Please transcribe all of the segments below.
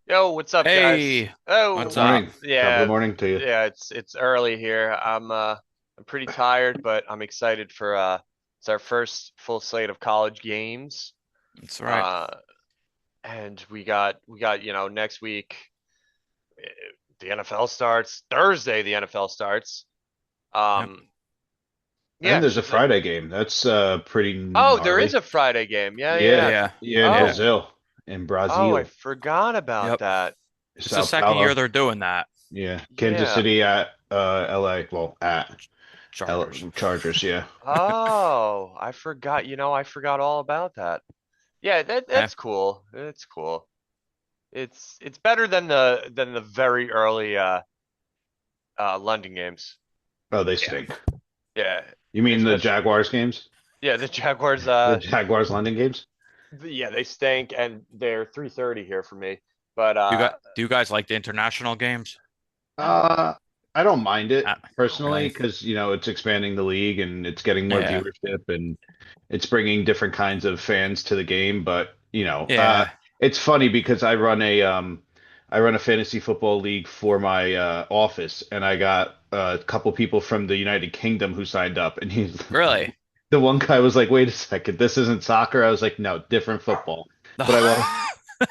Yo, what's up, guys? Hey, what's Oh, up? Morning. Top of the yeah, morning to you. yeah. It's early here. I'm pretty tired, but I'm excited for it's our first full slate of college games. That's right. Uh, and we got next week eh, the NFL starts Thursday. The NFL starts. Yep. Um, And yeah. there's a Friday game. That's pretty Oh, there is gnarly. a Friday game. Yeah, yeah, Yeah. yeah. Yeah. Yeah, in Yeah. Oh, Brazil. In oh, I Brazil. forgot about Yep. that. It's the Sao second year Paulo. they're doing that. Yeah. Kansas Yeah. City at LA. Well, at Chargers. Chargers, yeah. Oh, I forgot. I forgot all about that. Yeah, that Yeah. that's cool. It's cool. It's better than the very early London games. Oh, they Yeah. stink. Yeah, You mean the especially Jaguars games? yeah, the Jaguars The Jaguars London games? yeah, they stank and they're 3:30 here for me. But Do you guys like the international games? Uh, I don't mind it Uh, personally really? because, it's expanding the league and it's getting more Yeah. viewership and it's bringing different kinds of fans to the game. But, Yeah. it's funny because I run a fantasy football league for my office and I got a couple people from the United Kingdom who signed up and Really? the one guy was like, "Wait a second, this isn't soccer." I was like, "No, different football." But I will.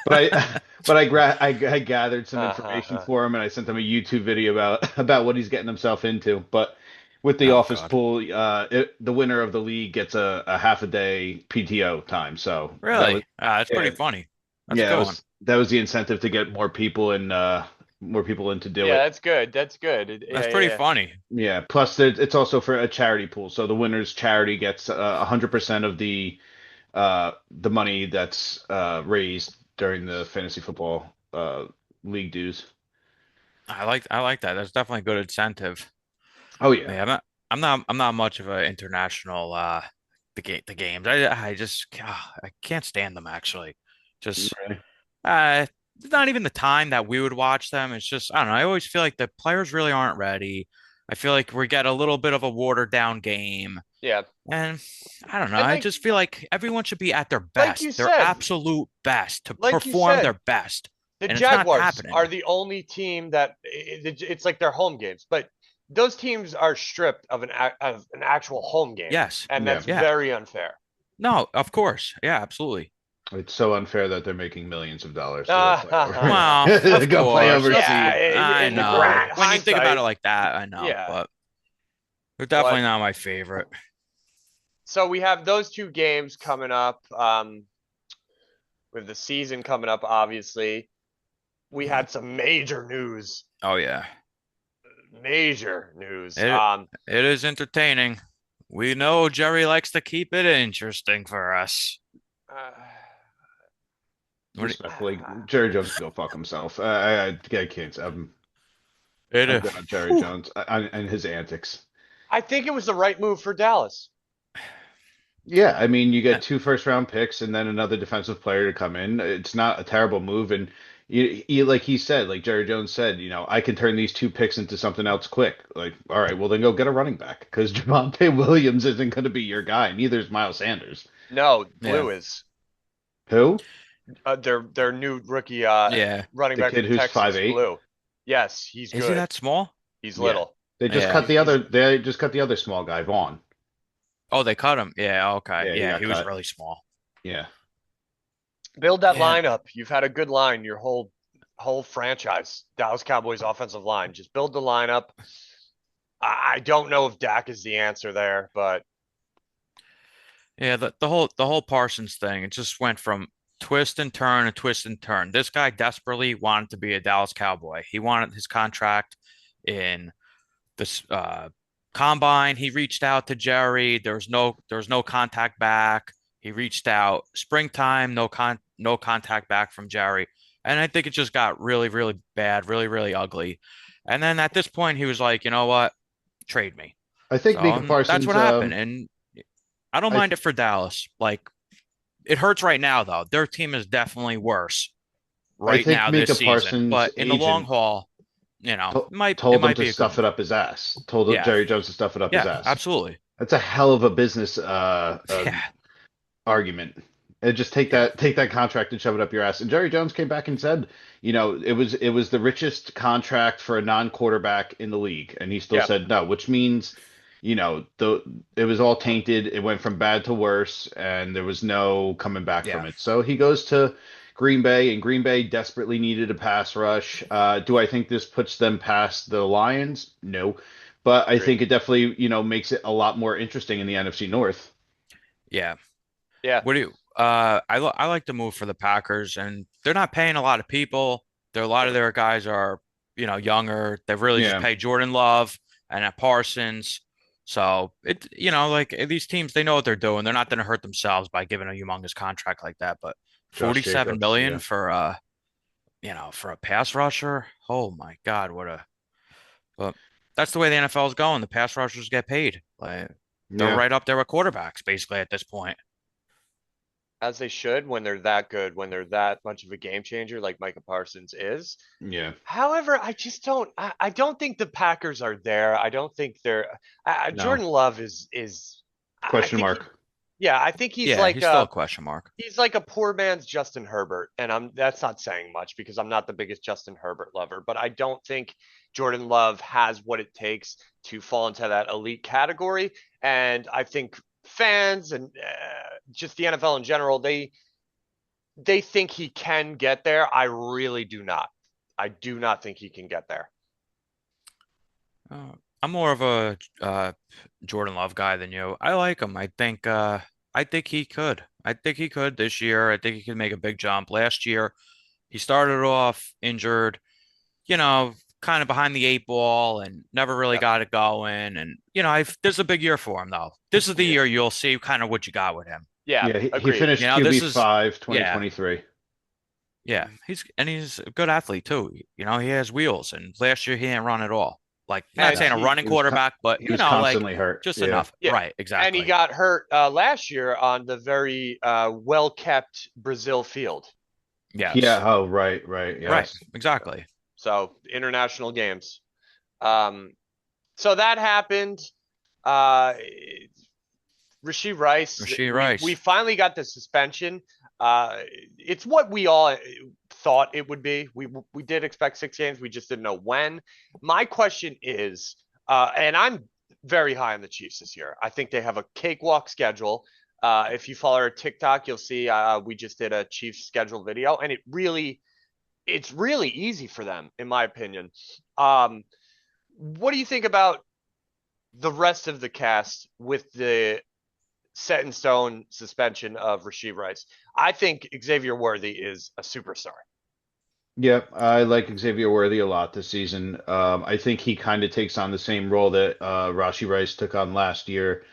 But I, but I gathered some information uh, for him, and I sent him a YouTube video about what he's getting himself into. But with the Oh office God. pool, the winner of the league gets a half a day PTO time. So that was Really? That's pretty yeah, funny. That's a yeah, good one. that was the incentive to get more people in to do yeah, it. that's good. That's good. That's Yeah, yeah, pretty yeah. funny. Yeah. Plus, it's also for a charity pool, so the winner's charity gets 100% of the money that's raised during the fantasy football league dues. I like that. That's definitely a good incentive. Oh yeah. Yeah, I'm not much of an international the games. I just I can't stand them actually. Just Right. it's not even the time that we would watch them. It's just I don't know. I always feel like the players really aren't ready. I feel like we get a little bit of a watered down game. Yeah. And I don't know. And I just feel like everyone should be at their like best, you their said, absolute best to like you perform said, their best. the And it's not Jaguars happening. are the only team that it's like their home games, but those teams are stripped of an actual home game, Yes. and Yeah. that's Yeah. very unfair. No, of course. Yeah, absolutely. It's so unfair that they're making millions of dollars to go play Well, over to of go play course, Yeah, overseas. I in the know. When you think about hindsight, it like that, I know, yeah. but they're definitely But not my favorite. so we have those two games coming up. With the season coming up, obviously, we had some major news. Oh yeah. Major news. It it is entertaining. We know Jerry likes to keep it interesting for us. Uh, What do Respectfully, Jerry Jones can go fuck himself. I can't. it I'm is. good on Jerry Whew. Jones and his antics. I think it was the right move for Dallas. Yeah, I mean, you get two first round picks and then another defensive player to come in. It's not a terrible move. And like he said, like Jerry Jones said, I can turn these two picks into something else quick. Like, all right, well then go get a running back because Javonte Williams isn't going to be your guy. Neither is Miles Sanders. No, Yeah. Blue is Who? their new rookie Yeah. running The back kid from who's Texas, 5'8"? Blue. Yes, he's Is he good. that small? He's Yeah. little. They just Yeah. cut the He's other. They just cut the other small guy, Vaughn. Oh, they cut him. Yeah, okay. Yeah, he Yeah, got he was cut. really small. Yeah. build that Yeah. lineup. You've had a good line your whole franchise. Dallas Cowboys offensive line. Just build the lineup. I don't know if Dak is the answer there, but Yeah, the whole Parsons thing, it just went from twist and turn and twist and turn. This guy desperately wanted to be a Dallas Cowboy. He wanted his contract in this combine. He reached out to Jerry. There was no contact back. He reached out springtime, no contact back from Jerry. And I think it just got really, really bad, really, really ugly. And then at this point, he was like, you know what? Trade me. I So think Micah that's Parsons. what happened. And I don't I mind it for Dallas. Like it hurts right now, though. Their team is definitely worse I right think now this Micah season. Parsons' But in the long agent haul, to it might it told him might to be a good stuff it move. up his ass. Told Yeah, Jerry Jones to stuff it up his yeah, ass. absolutely. That's a hell of a business Yeah, argument. And just yeah, take that contract and shove it up your ass. And Jerry Jones came back and said, it was the richest contract for a non-quarterback in the league, and he still Yeah, said no, which means, the it was all tainted. It went from bad to worse, and there was no coming back from yeah, it. So he goes to Green Bay, and Green Bay desperately needed a pass rush. Do I think this puts them past the Lions? No, but I agreed. think it definitely, makes it a lot more interesting in the NFC North. yeah. Yeah, What do you? I like to move for the Packers, and they're not paying a lot of people. A lot of their guys are, younger. They really just Yeah. pay Jordan Love and at Parsons. So like these teams, they know what they're doing. They're not going to hurt themselves by giving a humongous contract like that. But Josh 47 Jacobs, million yeah. for for a pass rusher. Oh my God, what a. But that's the way the NFL is going. The pass rushers get paid. Like they're Yeah. right up there with quarterbacks, basically at this point. as they should when they're that good, when they're that much of a game changer like Micah Parsons is. Yeah. However, I just don't. I don't think the Packers are there. I don't think they're. No. Jordan Love is. I Question think he. mark. Yeah, I think he's Yeah, like he's still a question mark. a poor man's Justin Herbert, and that's not saying much because I'm not the biggest Justin Herbert lover, but I don't think Jordan Love has what it takes to fall into that elite category, and I think fans and just the NFL in general, they think he can get there. I really do not. I do not think he can get there. Uh, I'm more of a Jordan Love guy than you. I like him. I think he could. I think he could this year. I think he could make a big jump. Last year, he started off injured, kind of behind the eight ball and never really Yep. got it going. And this is a big year for him though. This is the Yeah. year you'll see kind of what you got with him. Yeah. Yeah, he Agreed. finished This QB is 5, yeah, 2023. yeah. He's a good athlete too. He has wheels, and last year he didn't run at all. Like, not And saying saying a running he was quarterback, but he was like constantly hurt. just Yeah. enough. yeah. Right, And he exactly. got hurt last year on the very well kept Brazil field. Yes. Yeah. Oh, right, right. Right, Yes. exactly. So international games. Um, so that happened. Uh, Rasheed Rice, Rasheed we Rice. finally got the suspension. It's what we all thought it would be. We did expect 6 games. We just didn't know when. My question is, and I'm very high on the Chiefs this year. I think they have a cakewalk schedule. If you follow our TikTok, you'll see we just did a Chiefs schedule video, and it's really easy for them, in my opinion. Um, what do you think about the rest of the cast with the set in stone suspension of Rasheed Rice? I think Xavier Worthy is a superstar. Yep, I like Xavier Worthy a lot this season. I think he kind of takes on the same role that Rashi Rice took on last year.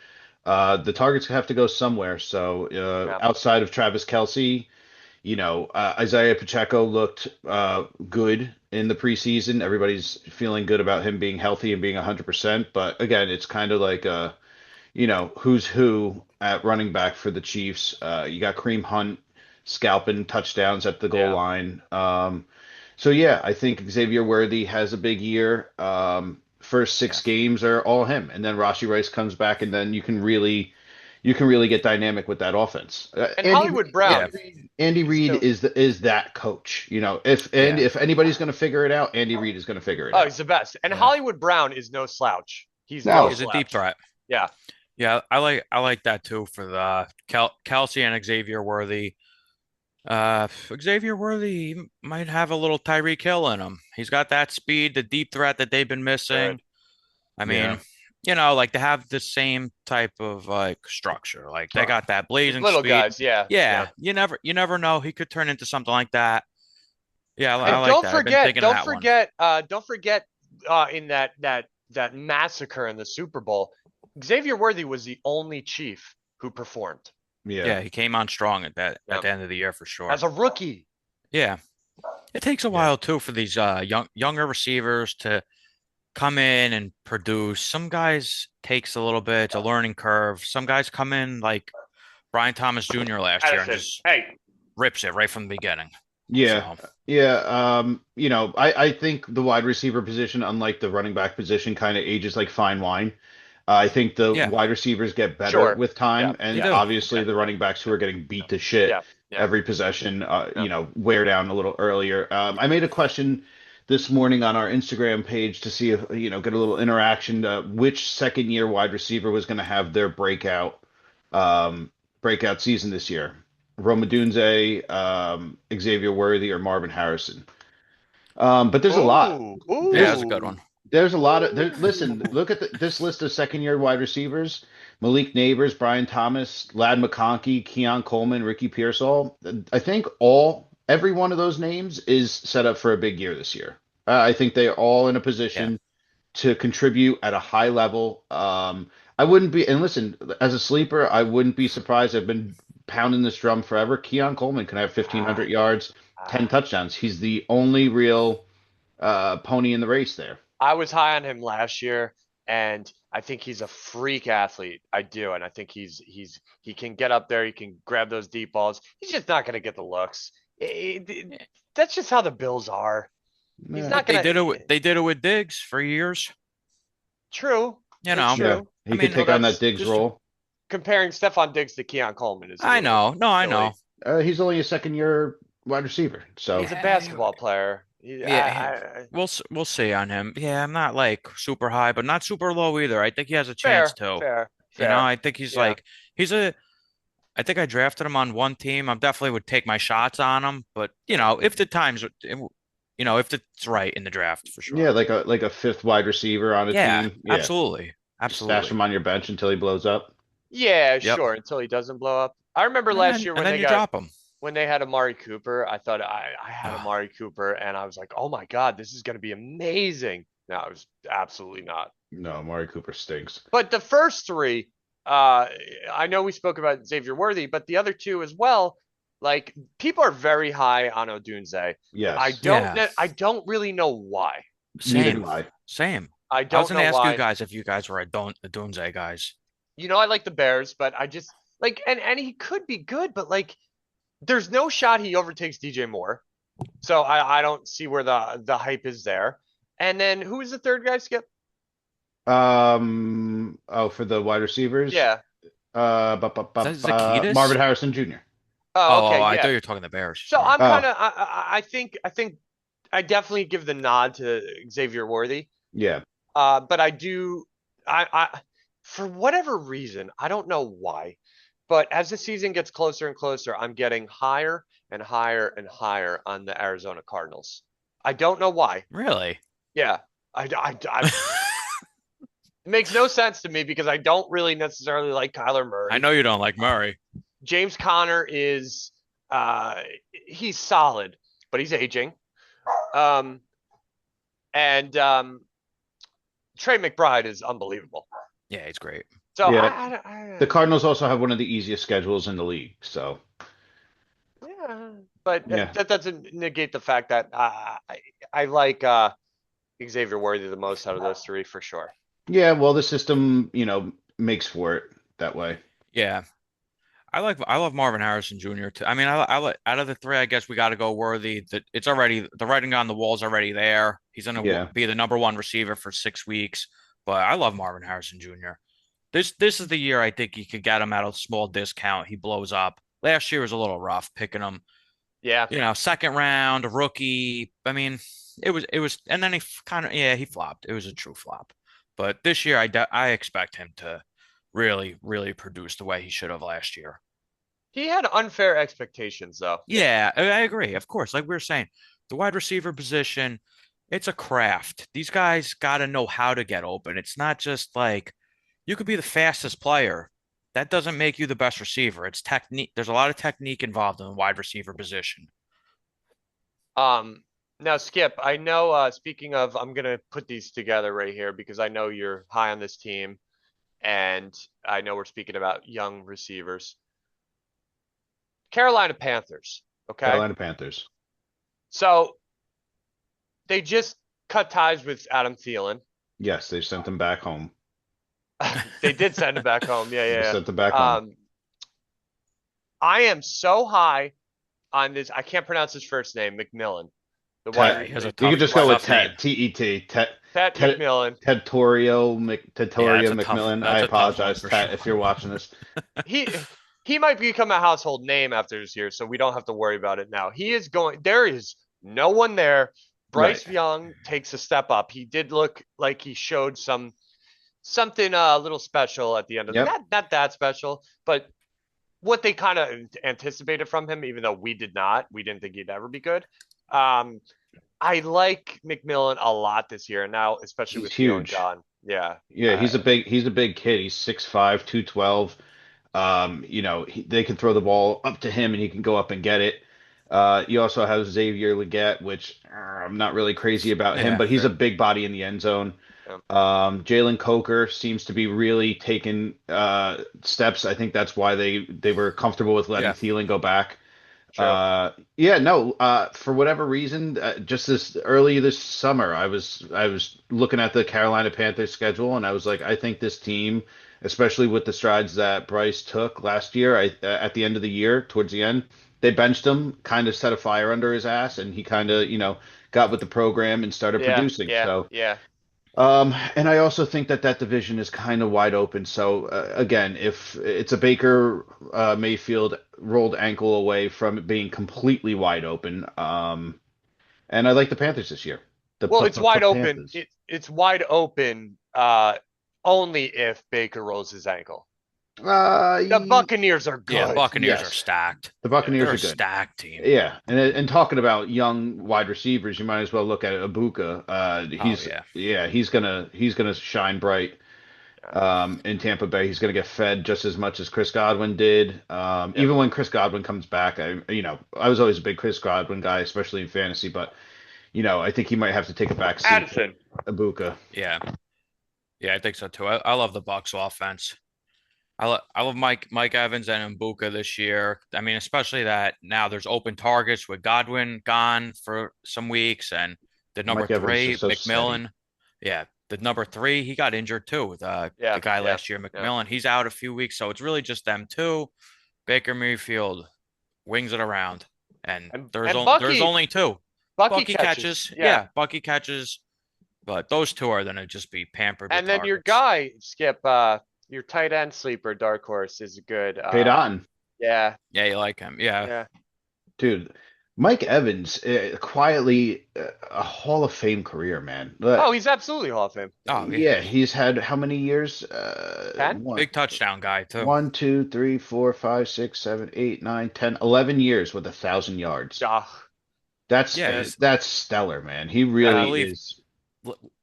The targets have to go somewhere. So Yeah, outside of Travis Kelce, Isaiah Pacheco looked good in the preseason. Everybody's feeling good about him being healthy and being 100%. But again, it's kind of like who's who at running back for the Chiefs. You got Kareem Hunt scalping touchdowns at the goal yeah. line. So yeah, I think Xavier Worthy has a big year. First Yeah. 6 games are all him, and then Rashi Rice comes back, and then you can really get dynamic with that offense. And Hollywood Yeah. Brown Andy is Reid no. is that coach. Yeah. If anybody's going to figure it out, Andy Reid is going to figure it Oh, out. he's the best. And Yeah. Hollywood Brown is no slouch. He's He no No, is a deep slouch. threat. Yeah. Yeah, I like that too for the Kelsey and Xavier Worthy. Xavier Worthy might have a little Tyreek Hill in him. He's got that speed, the deep threat that they've been Right. missing. I yeah, mean, like to have the same type of like structure. Like they got that These blazing little speed. guys, yeah. Yeah. Yeah, you never know. He could turn into something like that. Yeah, I And like that. I've been thinking of that one. don't forget in that massacre in the Super Bowl, Xavier Worthy was the only Chief who performed. yeah, Yeah, he came on strong at Yeah. the end of the year for sure. As a rookie. Yeah. It takes a yeah. while too for these younger receivers to come in and produce. Some guys takes a little bit, it's a learning curve. Some guys come in like Brian Thomas Jr. last year and Addison. just Hey, rips it right from the beginning. Yeah, So yeah. I think the wide receiver position, unlike the running back position, kind of ages like fine wine. I think the Yeah, wide receivers get better Sure. with Yeah. time, they and Yeah. do. obviously Yeah. the running backs who are getting beat to shit Yeah. Yeah. every possession, Yeah. wear down a little earlier. I made a question this morning on our Instagram page to see if, get a little interaction. Which second year wide receiver was going to have their um, breakout season this year? Rome Odunze, Xavier Worthy, or Marvin Harrison? But there's a lot. Ooh. Yeah, that There's was a good Ooh. one. there's a lot of listen, Ooh. look at this list of second year wide receivers. Malik Neighbors, Brian Thomas, Lad McConkey, Keon Coleman, Ricky Pearsall. I think every one of those names is set up for a big year this year. I think they are all in a Yeah. position to contribute at a high level. I wouldn't be, and listen, as a sleeper, I wouldn't be surprised. I've been pounding this drum forever. Keon Coleman can have Ah, 1,500 yards, 10 ah. touchdowns. He's the only real pony in the race there. I was high on him last year, and I think he's a freak athlete. I do, and I think he can get up there. He can grab those deep balls. He's just not going to get the looks. Yeah. That's just how the Bills are. He's Eh, not They going did it. to. They did it with Diggs for years. True. You That's know. yeah, true. I he could mean, Well, take on that that's Diggs just role. comparing Stephon Diggs to Keon Coleman is a I little know. No, I know. silly. He's only a second year wide receiver, so He's a Yeah, basketball player. yeah. We'll see on him. Yeah, I'm not like super high, but not super low either. I think he has a chance Fair, to. fair, You know, fair. I think he's Yeah, like he's a. I think I drafted him on one team. I definitely would take my shots on him, but if the times, if it's right in the draft for yeah, sure. like a fifth wide receiver on a Yeah, team. Yeah, absolutely, just stash absolutely. him on your bench until he blows up. yeah, Yep. sure. Until he doesn't blow up. I remember And last then year and when then they you got drop him. when they had Amari Cooper. I thought I had Oh, Amari Cooper, and I was like, oh my God, this is going to be amazing. No, it was absolutely not. No, Amari Cooper stinks. But the first three, uh, I know we spoke about Xavier Worthy, but the other two as well. Like people are very high on Odunze. Yes, yeah, I don't really know why. neither do same, I. same. I I was don't gonna know ask you why. guys if you guys were a Dunze guys. I like the Bears, but I just like and he could be good, but like there's no shot he overtakes DJ Moore. So I don't see where the hype is there. And then who is the third guy, Skip? Oh, for the wide receivers, Yeah. Is that Zacchaeus? Marvin Harrison Jr. Oh, Oh, okay, I thought yeah. you were talking the Bears. So Sorry. I'm kind Oh, of I think I definitely give the nod to Xavier Worthy. yeah. But I do I for whatever reason, I don't know why, but as the season gets closer and closer, I'm getting higher and higher and higher on the Arizona Cardinals. I don't know why. Really? Yeah. I it makes no sense to me because I don't really necessarily like Kyler I Murray. know you don't like Murray. James Conner is he's solid, but he's aging. Um and Trey McBride is unbelievable. Yeah, he's great. So Yeah, I the Cardinals also have one of the easiest schedules in the league. So, yeah, but yeah. that doesn't negate the fact that I like Xavier Worthy the most out of those three for sure. Yeah, well, the system, makes for it that way. Yeah, I love Marvin Harrison Jr. too. I mean, out of the three, I guess we got to go Worthy. That it's already the writing on the wall's already there. He's gonna Yeah. be the number one receiver for 6 weeks. But I love Marvin Harrison Jr. This is the year I think you could get him at a small discount. He blows up. Last year was a little rough picking him. Yeah, Second round, a rookie. I mean, it was, and then he kind of he flopped. It was a true flop. But this year, I expect him to really, really produce the way he should have last year. he had unfair expectations though. Yeah, I agree. Of course, like we were saying, the wide receiver position, it's a craft. These guys got to know how to get open. It's not just like you could be the fastest player. That doesn't make you the best receiver. It's technique. There's a lot of technique involved in the wide receiver position. Um, Now Skip, I know. Speaking of, I'm gonna put these together right here because I know you're high on this team, and I know we're speaking about young receivers. Carolina Panthers. Okay, Carolina Panthers. so they just cut ties with Adam Thielen. Yes, they sent them back home. They did send him back home. Yeah, They yeah, sent them back yeah. home. I am so high on I can't pronounce his first name, McMillan, the wide Tet. Yeah, he has a You the could tough, just go with wide tough name. Tet. Tet. Tet. Pat Ted McMillan. Yeah, Tedtorio McMillan. I that's a tough one apologize, for Ted, sure. if you're watching this. He might become a household name after this year, so we don't have to worry about it now. He is going. There is no one there. Right. Bryce Young takes a step up. He did look like he showed something a little special at the end of Yep. not that special, but what they kind of anticipated from him, even though we did not. We didn't think he'd ever be good. Um, I like McMillan a lot this year, now especially He's with Keelan huge. gone. Yeah, Yeah, he's a big kid. He's 6'5", 212. They can throw the ball up to him and he can go up and get it. You also have Xavier Legette, which I'm not really crazy about him, Yeah, but he's a big body in the end zone. yeah, Jalen Coker seems to be really taking steps. I think that's why they were comfortable with letting yeah, Thielen go back. true. Yeah, no, for whatever reason, just this early this summer, I was looking at the Carolina Panthers schedule, and I was like, I think this team, especially with the strides that Bryce took last year, at the end of the year, towards the end, they benched him, kind of set a fire under his ass, and he kind of, got with the program and started Yeah, producing. yeah, So. yeah. And I also think that division is kind of wide open. So again, if it's a Baker Mayfield rolled ankle away from it being completely wide open, and I like the Panthers this year. Well, it's The wide open. Panthers. It's wide open. Only if Baker rolls his ankle. The Ye- Buccaneers are yeah. good. Buccaneers are yes, stacked. the Buccaneers They're are a good. stacked team. Yeah, and talking about young wide receivers, you might as well look at Ibuka. Oh He's yeah, yeah, he's gonna shine bright. In Tampa Bay. He's going to get fed just as much as Chris Godwin did. Yep. Even when Chris Godwin comes back, I was always a big Chris Godwin guy, especially in fantasy, but I think he might have to take a back seat to Addison. Ibuka. yeah, yeah. I think so too. I love the Bucks offense. I love Mike Evans and Mbuka this year. I mean, especially that now there's open targets with Godwin gone for some weeks, and the number Mike Evans is three just so steady. McMillan. Yeah, the number three he got injured too. The Yeah, guy yeah, last year, yeah. McMillan, he's out a few weeks, so it's really just them two. Baker Mayfield wings it around, and And there's Bucky only two. Bucky Bucky catches. catches, Yeah. yeah, Bucky catches, but those two are gonna just be pampered with And then your targets. guy, Skip, your tight end sleeper, Dark Horse, is good. Paid on, Yeah, Yeah, you like him, yeah. yeah. dude. Mike Evans, quietly a Hall of Fame career, man. Oh, he's absolutely Hall of Fame. Oh yeah, Yeah, he's had how many years? 10? big touchdown guy too. 1, 2, 3, 4, 5, 6, 7, 8, 9, 10, 11 years with 1,000 yards. Ah, That's Yeah, that's stellar, man. He I really believe is.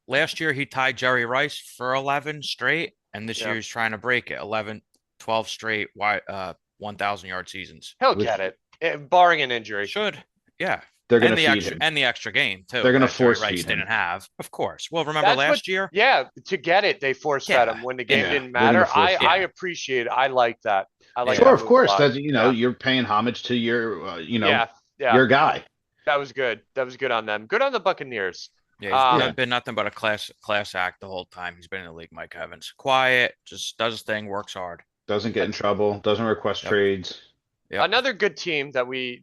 last year he tied Jerry Rice for 11 straight, and this yeah. year he's trying to break it 11, 12 straight 1,000 yard seasons. He'll With get it, barring an injury. Should, yeah. They're gonna feed him. And the extra game too They're gonna that Jerry force Rice feed him. didn't have, of course. Well, remember That's what, last year? yeah, to get it, they force fed Yeah, him when the game Yeah, didn't they're gonna matter. force feed I him. appreciate it. I like that. I like Yeah. Sure, that of move a course. lot. That's Yeah, you're paying homage to your yeah, yeah. your guy. That was good. That was good on them. Good on the Buccaneers. Yeah, he's Yeah. been nothing but a class act the whole time he's been in the league. Mike Evans, quiet, just does his thing, works hard. Doesn't get in trouble. Doesn't request Yep. trades. Yep. Another good team that we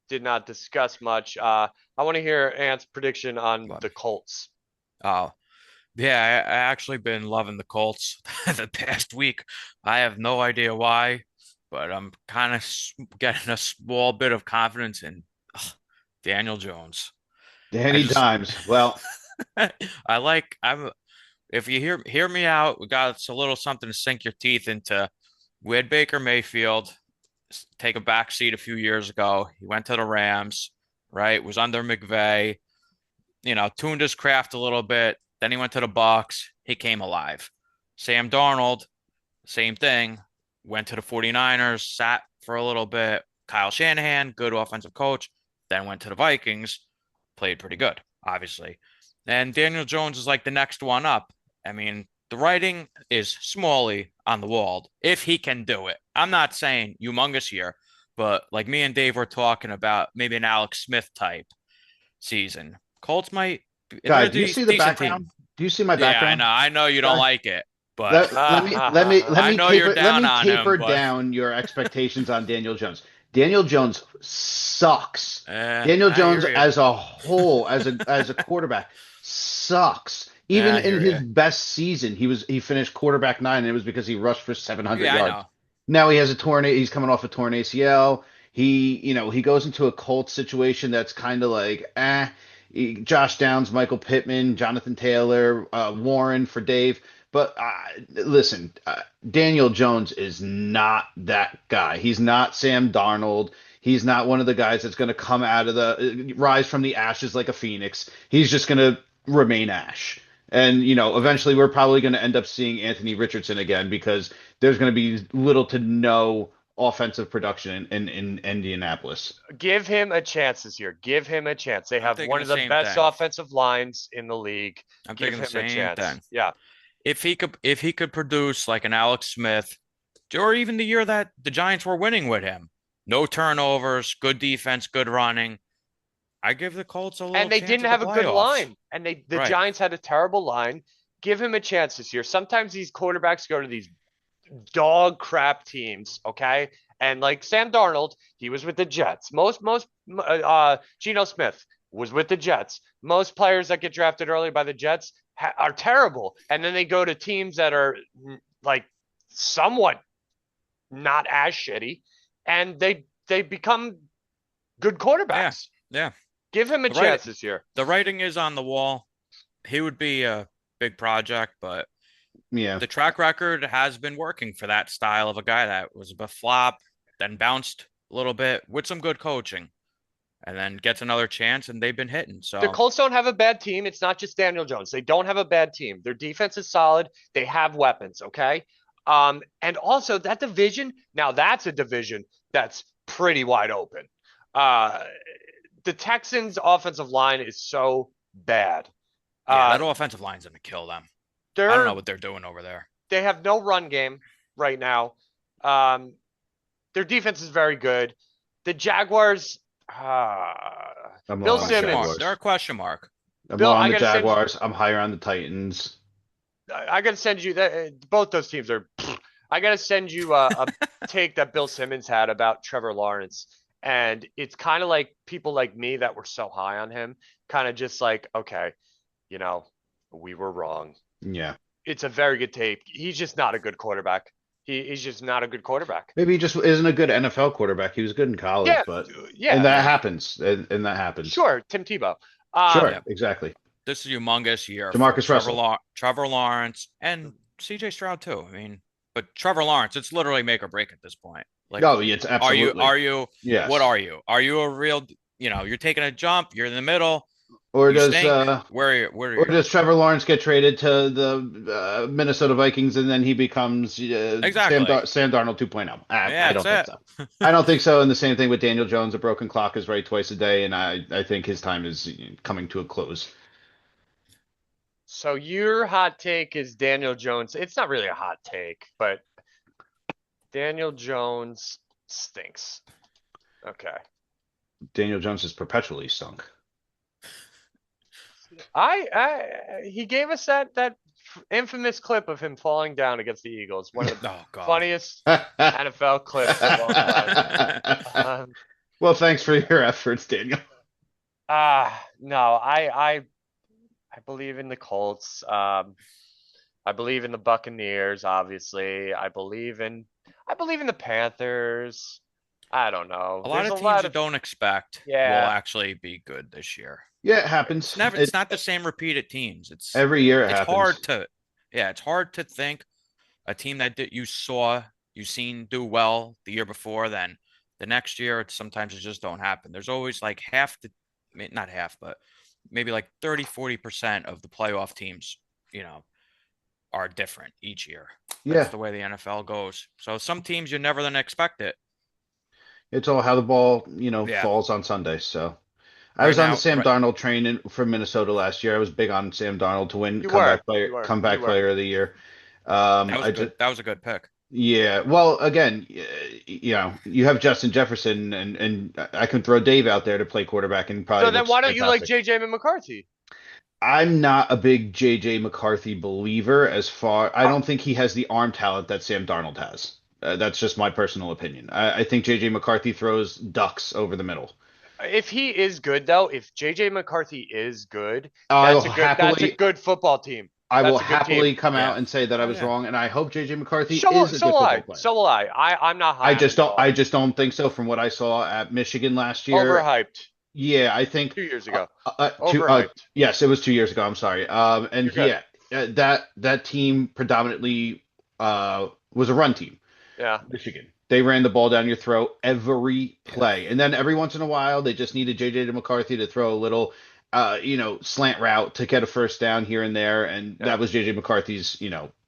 did not discuss much. I want to hear Ant's prediction on What? the Colts. Oh, yeah, I actually been loving the Colts the past week. I have no idea why, but I'm kind of getting a small bit of confidence in Daniel Jones. Danny just- Dimes. Well, If you hear me out, we got a little something to sink your teeth into. We had Baker Mayfield take a back seat a few years ago. He went to the Rams, right? Was under McVay, tuned his craft a little bit. Then he went to the Bucks. He came alive. Sam Darnold, same thing. Went to the 49ers, sat for a little bit. Kyle Shanahan, good offensive coach. Then went to the Vikings, played pretty good, obviously. And Daniel Jones is like the next one up. I mean, the writing is smally on the wall if he can do it. I'm not saying humongous here, but like me and Dave were talking about maybe an Alex Smith type season. Colts might. guys, do you see the background? Do you see my Yeah, background? I know you don't like it, but Let me know you're down on him, taper but- down your expectations on Daniel Jones. Daniel Jones sucks. eh, Daniel I Jones hear you. as a whole, as a quarterback, sucks. Yeah, Even I in hear his you. best season, he finished quarterback nine, and it was because he rushed for 700 Yeah, I yards. know. Now he has a torn. He's coming off a torn ACL. He goes into a Colts situation that's kind of like, Josh Downs, Michael Pittman, Jonathan Taylor, Warren for Dave. But listen, Daniel Jones is not that guy. He's not Sam Darnold. He's not one of the guys that's going to come out of the rise from the ashes like a phoenix. He's just going to remain Ash. And, eventually we're probably going to end up seeing Anthony Richardson again because there's going to be little to no offensive production in Indianapolis. Give him a chance this year. Give him a chance. They I'm have thinking one the of the same best thing. offensive lines in the league. I'm Give thinking the him a same chance. thing. Yeah. If he could produce like an Alex Smith, or even the year that the Giants were winning with him, no turnovers, good defense, good running, I give the Colts a little And they chance didn't at the have a good playoffs. line. And the Right. Giants had a terrible line. Give him a chance this year. Sometimes these quarterbacks go to these dog crap teams, okay? And like Sam Darnold, he was with the Jets. Geno Smith was with the Jets. Most players that get drafted early by the Jets are terrible, and then they go to teams that are like somewhat not as shitty, and they become good Yeah. quarterbacks. Yeah. Give him a The right chance this year. the writing is on the wall. He would be a big project, but Yeah. the track record has been working for that style of a guy that was a flop, then bounced a little bit with some good coaching, and then gets another chance, and they've been hitting. The So Colts don't have a bad team. It's not just Daniel Jones. They don't have a bad team. Their defense is solid. They have weapons, okay? And also that division, now that's a division that's pretty wide open. Uh, the Texans' offensive line is so bad. yeah, Uh, that offensive line's gonna kill them. I don't know they're what they're doing over there. they have no run game right now. Um, their defense is very good. The Jaguars, I'm low Bill on the Question mark. Simmons, They're a Jaguars. question mark. I'm Bill, low on I the gotta send Jaguars. I'm higher on the Titans. I gotta send you that. Both those teams are. I gotta send you a take that Bill Simmons had about Trevor Lawrence, and it's kind of like people like me that were so high on him, kind of just like, okay, you know, we were wrong. Yeah. It's a very good tape. He's just not a good quarterback. He's just not a good quarterback. Maybe he just isn't a good NFL quarterback. He was good in college, Yeah, but and yeah, that Yeah, happens. And that happens. sure, Tim Tebow. Sure, yeah. exactly. This is a humongous year for Jamarcus Russell. Trevor Lawrence and CJ Stroud too. I mean, but Trevor Lawrence, it's literally make or break at this point. Like, No, it's are you absolutely. are you what Yes. are you? Are you a real, you're taking a jump, you're in the middle, Or you does stink. uh Where are or you? does Trevor Lawrence get traded to the Minnesota Vikings and then he becomes Exactly. Sam Darnold 2.0? I Yeah, don't think that's so. it. I don't think so. And the same thing with Daniel Jones. A broken clock is right twice a day, and I think his time is coming to a close. So your hot take is Daniel Jones. It's not really a hot take, but Daniel Jones stinks. Okay. Daniel Jones is perpetually stunk. He gave us that infamous clip of him falling down against the Eagles, one of the Oh God. funniest NFL clips of all time. Um, Well, thanks for your efforts, Daniel. no, I believe in the Colts. I believe in the Buccaneers, obviously. I believe in the Panthers. I don't know. A lot There's a of teams lot you of don't expect will yeah. actually be good this year. Yeah, it It's happens. never it's not the same repeated teams. It's Every year it it's happens. hard to yeah, it's hard to think a team that you seen do well the year before, then the next year it's sometimes it just don't happen. There's always like not half, but maybe like 30-40% of the playoff teams, you know, are different each year. That's Yeah, the way the NFL goes. So some teams you're never gonna expect it. it's all how the ball, Yeah. falls on Sunday. So I Right was on the now, Sam right, Darnold train from Minnesota last year. I was big on Sam Darnold to win You were. You were. You comeback were. player of the year. that was I good. just That was a good pick. Yeah. Well, again, you have Justin Jefferson and I can throw Dave out there to play quarterback and So probably then looks why don't you like fantastic. JJ McCarthy? I'm not a big JJ McCarthy believer I don't think he has the arm talent that Sam Darnold has. That's just my personal opinion. I think JJ McCarthy throws ducks over the middle. If he is good though, if JJ McCarthy is good, I will that's a happily good football team. I will That's a good team. happily come out Yeah. and say that I Oh was yeah. wrong, and I hope JJ McCarthy So is a so good will football I. player. So will I. I'm not high on him at I all. just don't think so from what I saw at Michigan last year. Overhyped. Yeah, I think 2 years ago. two Overhyped. yes, it was 2 years ago. I'm sorry. And You're good. yeah, that team predominantly was a run team. Yeah. Michigan. They ran the ball down your throat every Yeah. play. And then every once in a while, they just needed JJ McCarthy to throw a little, slant route to get a first down here and there. And Yeah. that was JJ McCarthy's,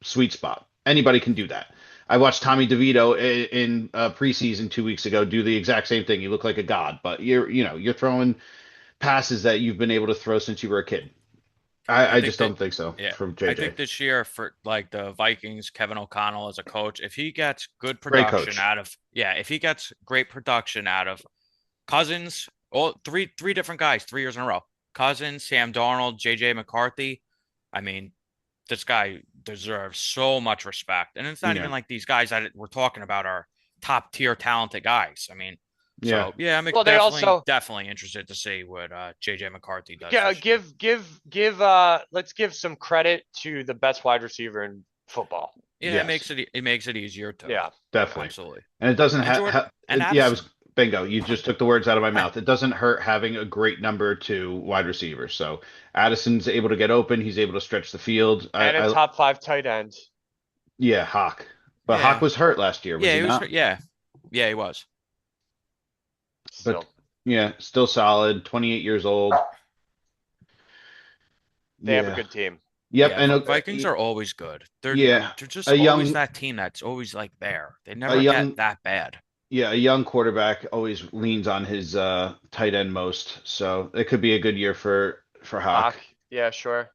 sweet spot. Anybody can do that. I watched Tommy DeVito in preseason 2 weeks ago do the exact same thing. You look like a god, but you're throwing passes that you've been able to throw since you were a kid. I I think just that don't think so yeah. from I JJ. think this year for like the Vikings, Kevin O'Connell as a coach, if he gets good Great production coach. out of if he gets great production out of Cousins, all three different guys, 3 years in a row. Cousins, Sam Darnold, JJ McCarthy. I mean, this guy deserves so much respect. And it's not Yeah. even like these guys that we're talking about are top tier talented guys. I mean, Yeah. so yeah, I'm Well, they also definitely interested to see what JJ McCarthy does yeah, this year. give let's give some credit to the best wide receiver in football. Yeah, Yes. it makes it easier too. Yeah. Definitely. Absolutely. And it doesn't And Jordan and yeah, I was Addison. bingo. You just took the words out of my mouth. It doesn't hurt having a great number two wide receiver. So Addison's able to get open. He's able to stretch the field. And a top 5 tight end. Yeah, Hawk. But Hawk Yeah. was hurt last year, was Yeah, he he was not? yeah. Yeah, he was. But Still. yeah, still solid. 28 years old. They have a Yeah. good team. Yep. Yeah, And Vikings are always good. yeah, They're just a always young that team that's always like there. They a never get young that bad. yeah, a young quarterback always leans on his tight end most. So it could be a good year for Hawk. Hawk. Yeah, sure.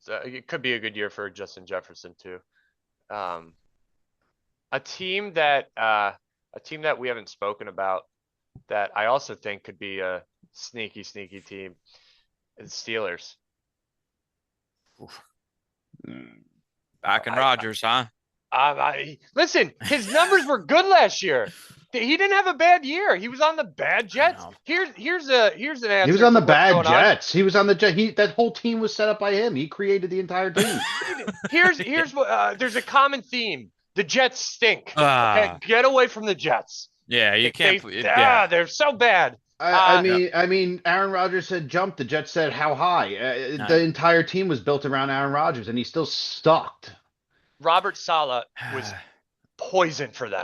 So it could be a good year for Justin Jefferson too. Um, a team that we haven't spoken about that I also think could be a sneaky team is Steelers. Mm. Back in I, Rodgers, huh? listen, his numbers were good last year. He didn't have a bad year. He was on the bad Jets. know. Here's an He was answer on the to what's bad going on. Jets. He was on the Jet. That whole team was set up by him. He created the entire team. Here's what there's a common theme. The Jets stink. Okay, Ah, get away from the Jets. yeah, you can't. They're so bad. I mean, Aaron Rodgers said jump. The Jets said how high. No. The entire team was built around Aaron Rodgers, and he still sucked. Robert Saleh was poison for them.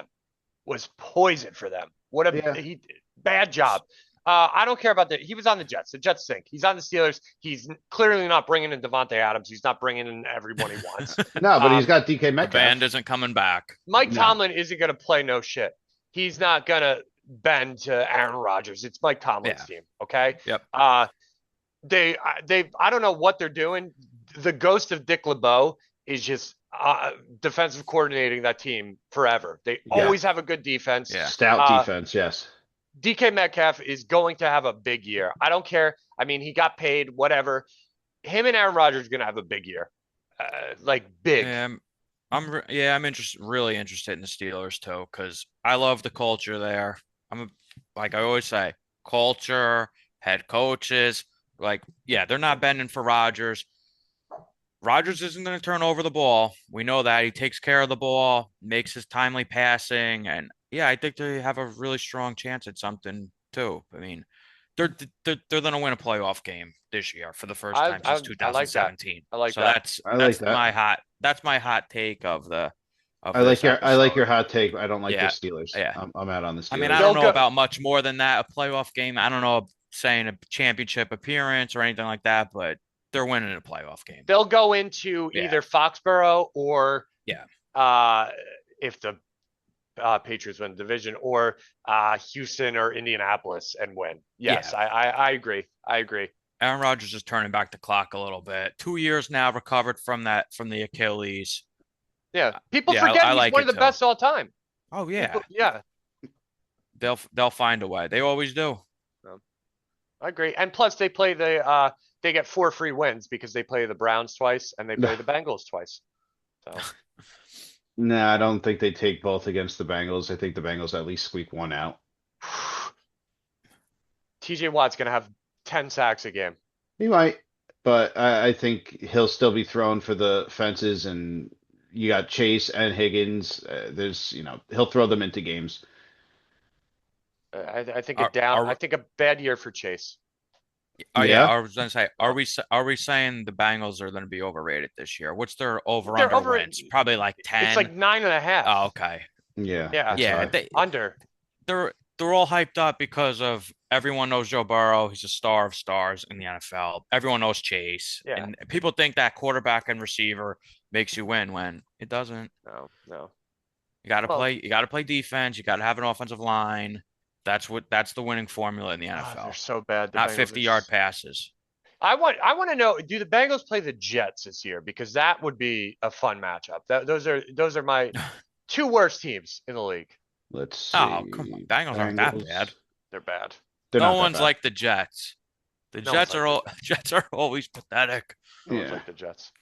What a Yeah. bad job. I don't care about that. He was on the Jets. The Jets stink. He's on the Steelers. He's clearly not bringing in Devontae Adams. He's not bringing in everyone he wants. No, but he's got DK The Metcalf. band isn't coming back. Mike No. Tomlin isn't going to play no shit. He's not going to bend to Aaron Rodgers. It's Mike Tomlin's team. Okay. Yep. They I don't know what they're doing. The ghost of Dick LeBeau is just defensive coordinating that team forever. They always have a good defense. Yeah. Stout defense, yes. DK Metcalf is going to have a big year. I don't care. I mean, he got paid, whatever. Him and Aaron Rodgers are going to have a big year. Like big. Yeah, I'm really interested in the Steelers too because I love the culture there. Like I always say, culture, head coaches, like they're not bending for Rodgers. Rodgers isn't going to turn over the ball. We know that he takes care of the ball, makes his timely passing, and I think they have a really strong chance at something too. I mean, they're going to win a playoff game this year for the first time since I like that. 2017. I like so that. that's my hot take of the I like episode. your hot take. I don't like the Yeah. Steelers. Yeah. I'm out on the Steelers. I mean, I don't know about much more than that. A playoff game. I don't know saying a championship appearance or anything like that, but they're winning a playoff game. They'll go into either Foxborough or if the Patriots win the division, or Houston or Indianapolis and win. Yes, I agree. Aaron Rodgers is turning back the clock a little bit. 2 years now recovered from the Achilles. Yeah, people forget he's one of the best all time. Oh yeah, yeah. They'll find a way. They always do. I agree. And plus, they play they get 4 free wins because they play the Browns twice and they play the Bengals twice. So. No, I don't think they take both against the Bengals. I think the Bengals at least squeak one out. TJ Watt's gonna have 10 sacks a game. He might, but I think he'll still be thrown for the fences, and you got Chase and Higgins. He'll throw them into games. I think I Are think a bad year for Chase. oh yeah, Yeah, I was gonna say, Oh, are we saying the Bengals are gonna be overrated this year? What's their over they're under over. wins? Probably like It's 10. like 9.5. Oh, okay. yeah, Yeah, that's Yeah, high. under. they're all hyped up because of everyone knows Joe Burrow. He's a star of stars in the NFL. Everyone knows Chase, Yeah, and people think that quarterback and receiver makes you win when it doesn't. no, no. Well, You gotta play defense, you gotta have an offensive line. That's the winning formula in the they're NFL. so bad. The Not Bengals are. 50-yard passes. I want to know. Do the Bengals play the Jets this year? Because that would be a fun matchup. Those are my two worst teams in the league. Let's Oh, come on. see. Bengals aren't that bad. Bengals. They're bad. They're No not that one's bad. like the Jets. The No one's Jets like are the all Jets. Jets are always pathetic. No one's Yeah, like the Jets.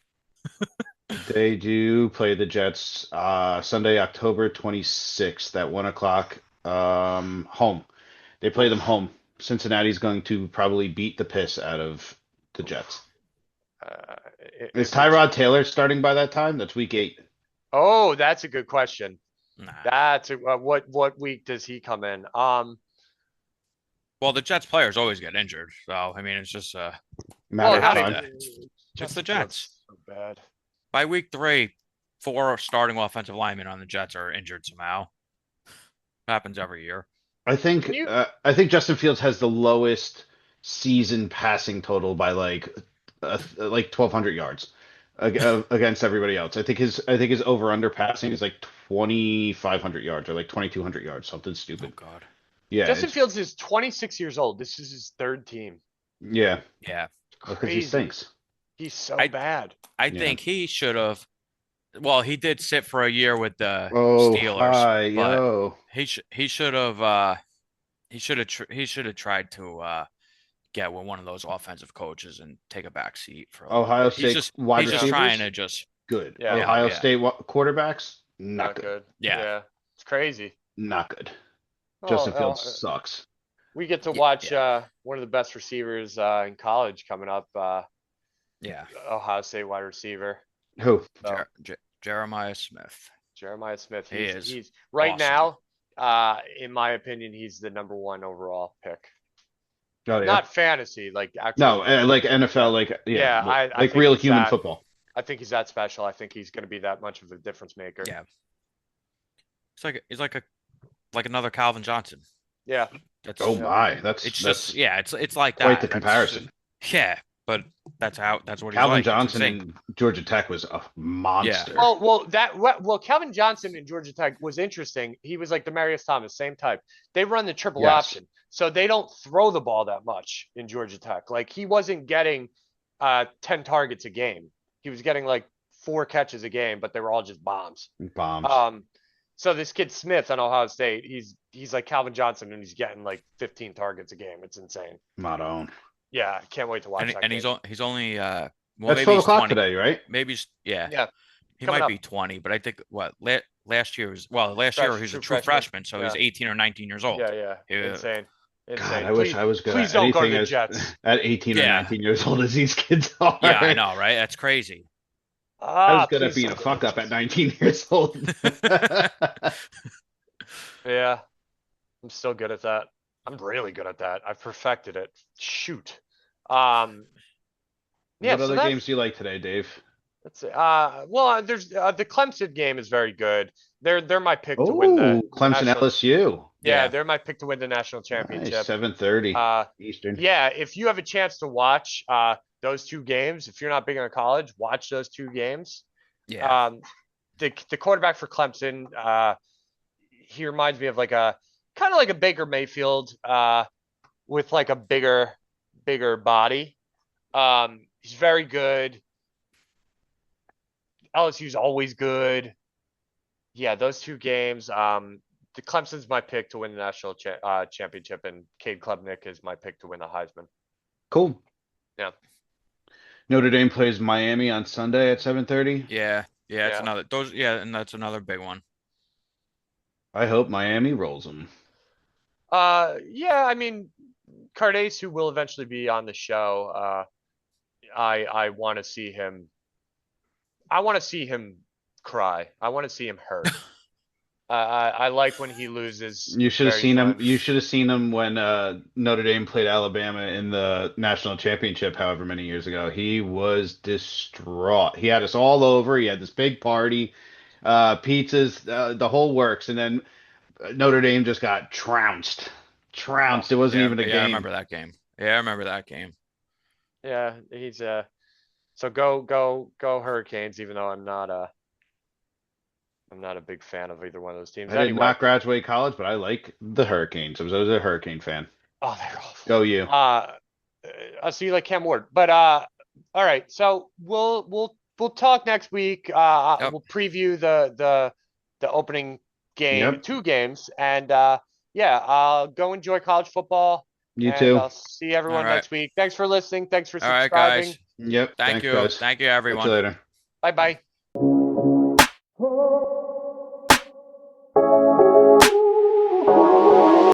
they do play the Jets Sunday, October 26th at 1 o'clock. Home. They play them Oof. home. Cincinnati's going to probably beat the piss out of the Jets. Oof. Is If it's Tyrod Taylor starting by that time? That's week 8. oh, that's a good question. Nah. What week does he come in? Well, the Jets players always get injured, so I mean, it's just Matter Well, of have not time. to. even. It's the Justin Jets. Fields so bad. By week 3, 4 starting offensive linemen on the Jets are injured somehow. Happens every year. Can you? I think Justin Fields has the lowest season passing total by like 1,200 yards against everybody else. I think his over under passing is like 2,500 yards or like 2,200 yards, something Oh stupid. God. Yeah, Justin it's Fields is 26 years old. This is his third team. yeah, Yeah. because he Crazy. stinks. He's so I bad. I Yeah. think he should have. Well, he did sit for a year with the Oh, Steelers, hi, but yo. he should have he should have tried to get with one of those offensive coaches and take a back seat for a little Ohio bit. State wide He's just Yeah. trying receivers, to just good. Yeah. yeah, Ohio yeah, State quarterbacks, not Not good. good. yeah, Yeah. It's crazy. Not good. Oh, Justin Fields sucks. we get to watch yeah, one of the best receivers in college coming up. yeah. Ohio State wide receiver. Who? So Jeremiah Smith. Jeremiah Smith. He is He's right awesome. now. In my opinion, he's the number one overall pick. Oh yeah. Not fantasy, like No, actual. like NFL, Yeah, I like think real he's human that. football. I think he's that special. I think he's going to be that much of a difference maker. Yeah, it's like another Calvin Johnson. Yeah. That's Oh Yeah. my, it's that's just yeah, it's like quite the that. comparison. Yeah, but that's what he's Calvin like. It's Johnson insane. in Georgia Tech was a monster. Well, Calvin Johnson in Georgia Tech was interesting. He was like Demarius Thomas, same type. They run the triple Yes. option, so they don't throw the ball that much in Georgia Tech. Like he wasn't getting 10 targets a game. He was getting like 4 catches a game, but they were all just bombs. Bombs. So this kid Smith on Ohio State, he's like Calvin Johnson, and he's getting like 15 targets a game. It's insane. Not on. Yeah, I can't wait to watch And that and game. he's only well That's maybe 12 he's o'clock 20. today, right? Maybe yeah. Yeah, He coming might up. be 20, but I think last year he was a true freshman, so he's Yeah. 18 or 19 years old. Yeah. Yeah. Insane. God, Insane. I wish I was good Please at don't go to anything the Jets. at 18 or Yeah. 19 years old as these kids are. Yeah, I know, right? That's crazy. I was good at Please being a don't go to fuck the up at Jets. 19 years old. Yeah, I'm still good at that. I'm really good at that. I've perfected it. Shoot. Yeah, What so other that's games do you like today, Dave? well, there's the Clemson game is very good. They're my pick to win Oh, the Clemson national. LSU. Yeah, Yeah. they're my pick to win the national Nice, championship. 7:30 Uh, Eastern. yeah, if you have a chance to watch those two games, if you're not big on college, watch those two games. Yeah. The quarterback for Clemson, he reminds me of like a kind of like a Baker Mayfield, with like a bigger body. He's very good. LSU's always good. Yeah, those two games. The Clemson's my pick to win the national championship, and Cade Klubnik is my pick to win the Heisman. Cool. Yeah. Notre Dame plays Miami on Sunday at 7:30. Yeah. Yeah, it's Yeah. another and that's another big one. I hope Miami rolls them. Yeah, I mean, Cardace, who will eventually be on the show, I want to see him. I want to see him cry. I want to see him hurt. I like when he loses You should have very seen him. much. You should have seen him when Notre Dame played Alabama in the national championship, however many years ago. He was distraught. He had us all over. He had this big party, pizzas, the whole works, and then Notre Dame just got trounced. Oh, Trounced. It wasn't Yeah, even a yeah, I game. remember that game. Yeah, I remember that game. yeah, he's so go Hurricanes, even though I'm not a big fan of either one of those teams. I did Anyway, not graduate college, but I like the Hurricanes. I was a Hurricane fan. oh, they're awful. Go you. I see you like Cam Ward, but all right. So we'll talk next week. Yep. We'll preview the opening game, Yep. 2 games, and yeah, go enjoy college football, You and too. I'll see All everyone right. next week. Thanks for listening. Thanks for All right, subscribing. guys. Yep. Thank Thanks, you. guys. Thank you, Catch you everyone. later. Bye bye.